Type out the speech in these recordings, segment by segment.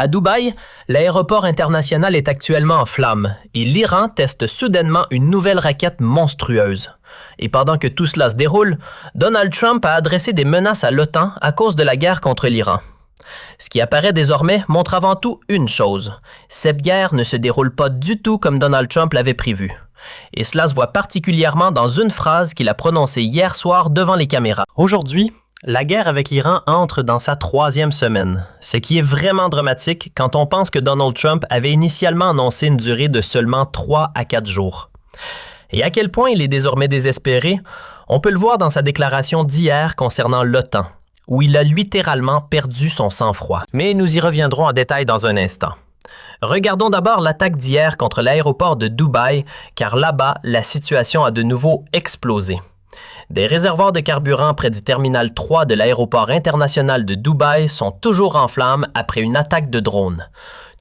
À Dubaï, l'aéroport international est actuellement en flammes et l'Iran teste soudainement une nouvelle raquette monstrueuse. Et pendant que tout cela se déroule, Donald Trump a adressé des menaces à l'OTAN à cause de la guerre contre l'Iran. Ce qui apparaît désormais montre avant tout une chose. Cette guerre ne se déroule pas du tout comme Donald Trump l'avait prévu. Et cela se voit particulièrement dans une phrase qu'il a prononcée hier soir devant les caméras. Aujourd'hui, la guerre avec l'Iran entre dans sa 3e semaine, ce qui est vraiment dramatique quand on pense que Donald Trump avait initialement annoncé une durée de seulement 3 à 4 jours. Et à quel point il est désormais désespéré, on peut le voir dans sa déclaration d'hier concernant l'OTAN, où il a littéralement perdu son sang-froid. Mais nous y reviendrons en détail dans un instant. Regardons d'abord l'attaque d'hier contre l'aéroport de Dubaï, car là-bas, la situation a de nouveau explosé. Des réservoirs de carburant près du terminal 3 de l'aéroport international de Dubaï sont toujours en flammes après une attaque de drone.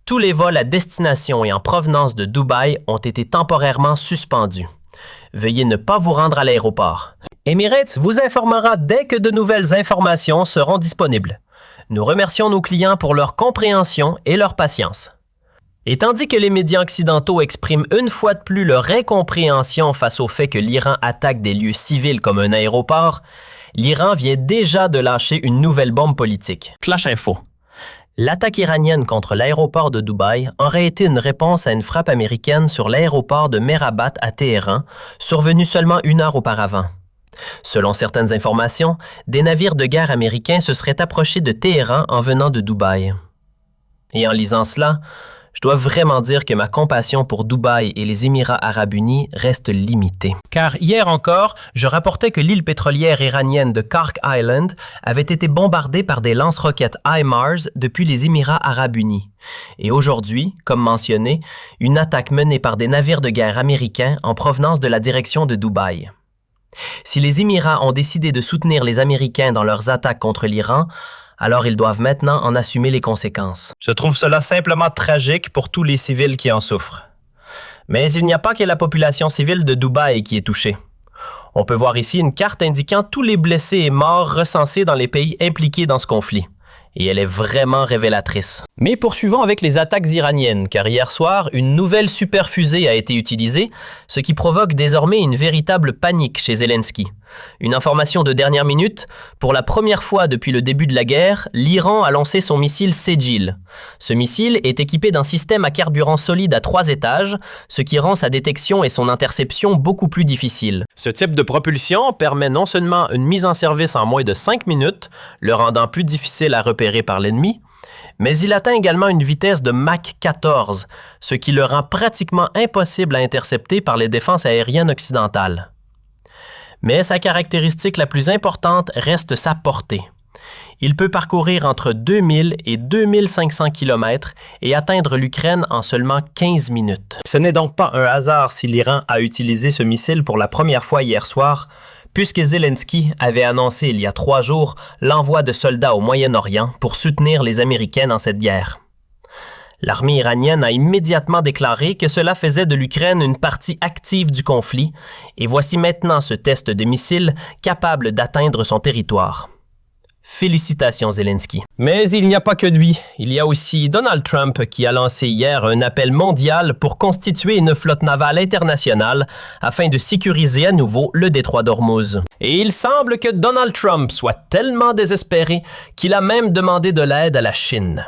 Tous les vols à destination et en provenance de Dubaï ont été temporairement suspendus. Veuillez ne pas vous rendre à l'aéroport. Emirates vous informera dès que de nouvelles informations seront disponibles. Nous remercions nos clients pour leur compréhension et leur patience. Et tandis que les médias occidentaux expriment une fois de plus leur incompréhension face au fait que l'Iran attaque des lieux civils comme un aéroport, l'Iran vient déjà de lâcher une nouvelle bombe politique. Flash info. L'attaque iranienne contre l'aéroport de Dubaï aurait été une réponse à une frappe américaine sur l'aéroport de Merabat à Téhéran, survenue seulement 1 heure auparavant. Selon certaines informations, des navires de guerre américains se seraient approchés de Téhéran en venant de Dubaï. Et en lisant cela, je dois vraiment dire que ma compassion pour Dubaï et les Émirats arabes unis reste limitée. Car hier encore, je rapportais que l'île pétrolière iranienne de Kark Island avait été bombardée par des lance-roquettes HIMARS depuis les Émirats arabes unis. Et aujourd'hui, comme mentionné, une attaque menée par des navires de guerre américains en provenance de la direction de Dubaï. Si les Émirats ont décidé de soutenir les Américains dans leurs attaques contre l'Iran, alors ils doivent maintenant en assumer les conséquences. Je trouve cela simplement tragique pour tous les civils qui en souffrent. Mais il n'y a pas que la population civile de Dubaï qui est touchée. On peut voir ici une carte indiquant tous les blessés et morts recensés dans les pays impliqués dans ce conflit. Et elle est vraiment révélatrice. Mais poursuivons avec les attaques iraniennes, car hier soir, une nouvelle superfusée a été utilisée, ce qui provoque désormais une véritable panique chez Zelensky. Une information de dernière minute, pour la première fois depuis le début de la guerre, l'Iran a lancé son missile Sejil. Ce missile est équipé d'un système à carburant solide à 3 étages, ce qui rend sa détection et son interception beaucoup plus difficiles. Ce type de propulsion permet non seulement une mise en service en moins de 5 minutes, le rendant plus difficile à repérer par l'ennemi, mais il atteint également une vitesse de Mach 14, ce qui le rend pratiquement impossible à intercepter par les défenses aériennes occidentales. Mais sa caractéristique la plus importante reste sa portée. Il peut parcourir entre 2000 et 2500 km et atteindre l'Ukraine en seulement 15 minutes. Ce n'est donc pas un hasard si l'Iran a utilisé ce missile pour la première fois hier soir, puisque Zelensky avait annoncé il y a 3 jours l'envoi de soldats au Moyen-Orient pour soutenir les Américains dans cette guerre. L'armée iranienne a immédiatement déclaré que cela faisait de l'Ukraine une partie active du conflit, et voici maintenant ce test de missile capable d'atteindre son territoire. Félicitations Zelensky. Mais il n'y a pas que lui. Il y a aussi Donald Trump qui a lancé hier un appel mondial pour constituer une flotte navale internationale afin de sécuriser à nouveau le détroit d'Ormuz. Et il semble que Donald Trump soit tellement désespéré qu'il a même demandé de l'aide à la Chine.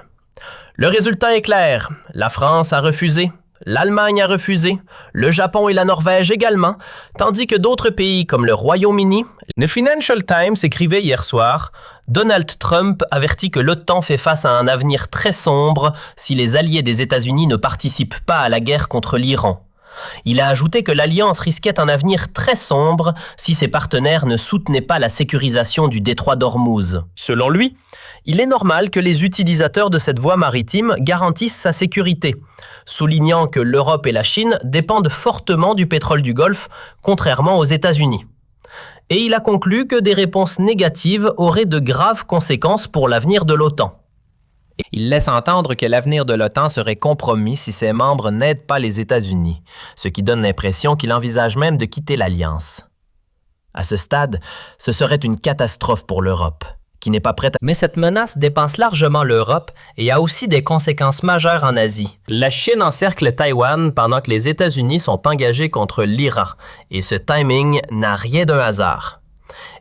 Le résultat est clair. La France a refusé, l'Allemagne a refusé, le Japon et la Norvège également, tandis que d'autres pays comme le Royaume-Uni. Le Financial Times écrivait hier soir « Donald Trump avertit que l'OTAN fait face à un avenir très sombre si les alliés des États-Unis ne participent pas à la guerre contre l'Iran. » Il a ajouté que l'Alliance risquait un avenir très sombre si ses partenaires ne soutenaient pas la sécurisation du détroit d'Ormuz. Selon lui, il est normal que les utilisateurs de cette voie maritime garantissent sa sécurité, soulignant que l'Europe et la Chine dépendent fortement du pétrole du Golfe, contrairement aux États-Unis. Et il a conclu que des réponses négatives auraient de graves conséquences pour l'avenir de l'OTAN. Il laisse entendre que l'avenir de l'OTAN serait compromis si ses membres n'aident pas les États-Unis, ce qui donne l'impression qu'il envisage même de quitter l'Alliance. À ce stade, ce serait une catastrophe pour l'Europe, qui n'est pas prête. Mais cette menace dépasse largement l'Europe et a aussi des conséquences majeures en Asie. La Chine encercle Taïwan pendant que les États-Unis sont engagés contre l'Iran, et ce timing n'a rien d'un hasard.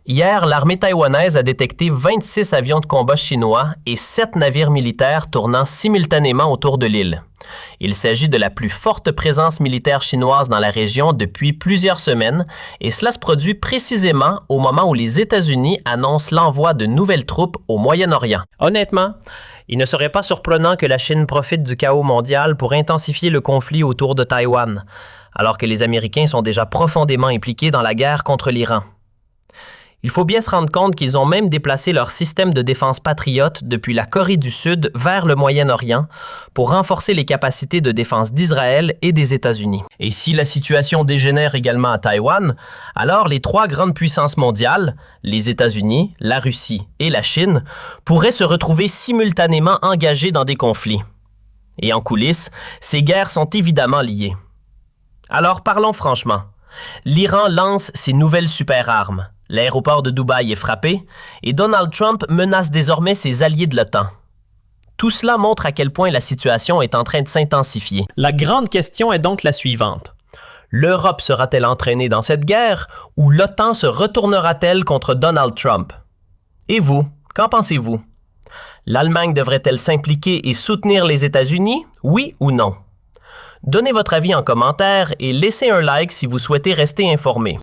Hier, l'armée taïwanaise a détecté 26 avions de combat chinois et 7 navires militaires tournant simultanément autour de l'île. Il s'agit de la plus forte présence militaire chinoise dans la région depuis plusieurs semaines et cela se produit précisément au moment où les États-Unis annoncent l'envoi de nouvelles troupes au Moyen-Orient. Honnêtement, il ne serait pas surprenant que la Chine profite du chaos mondial pour intensifier le conflit autour de Taïwan, alors que les Américains sont déjà profondément impliqués dans la guerre contre l'Iran. Il faut bien se rendre compte qu'ils ont même déplacé leur système de défense patriote depuis la Corée du Sud vers le Moyen-Orient pour renforcer les capacités de défense d'Israël et des États-Unis. Et si la situation dégénère également à Taïwan, alors les 3 grandes puissances mondiales, les États-Unis, la Russie et la Chine, pourraient se retrouver simultanément engagées dans des conflits. Et en coulisses, ces guerres sont évidemment liées. Alors parlons franchement. L'Iran lance ses nouvelles super-armes. L'aéroport de Dubaï est frappé et Donald Trump menace désormais ses alliés de l'OTAN. Tout cela montre à quel point la situation est en train de s'intensifier. La grande question est donc la suivante. L'Europe sera-t-elle entraînée dans cette guerre ou l'OTAN se retournera-t-elle contre Donald Trump? Et vous, qu'en pensez-vous? L'Allemagne devrait-elle s'impliquer et soutenir les États-Unis, oui ou non? Donnez votre avis en commentaire et laissez un like si vous souhaitez rester informé.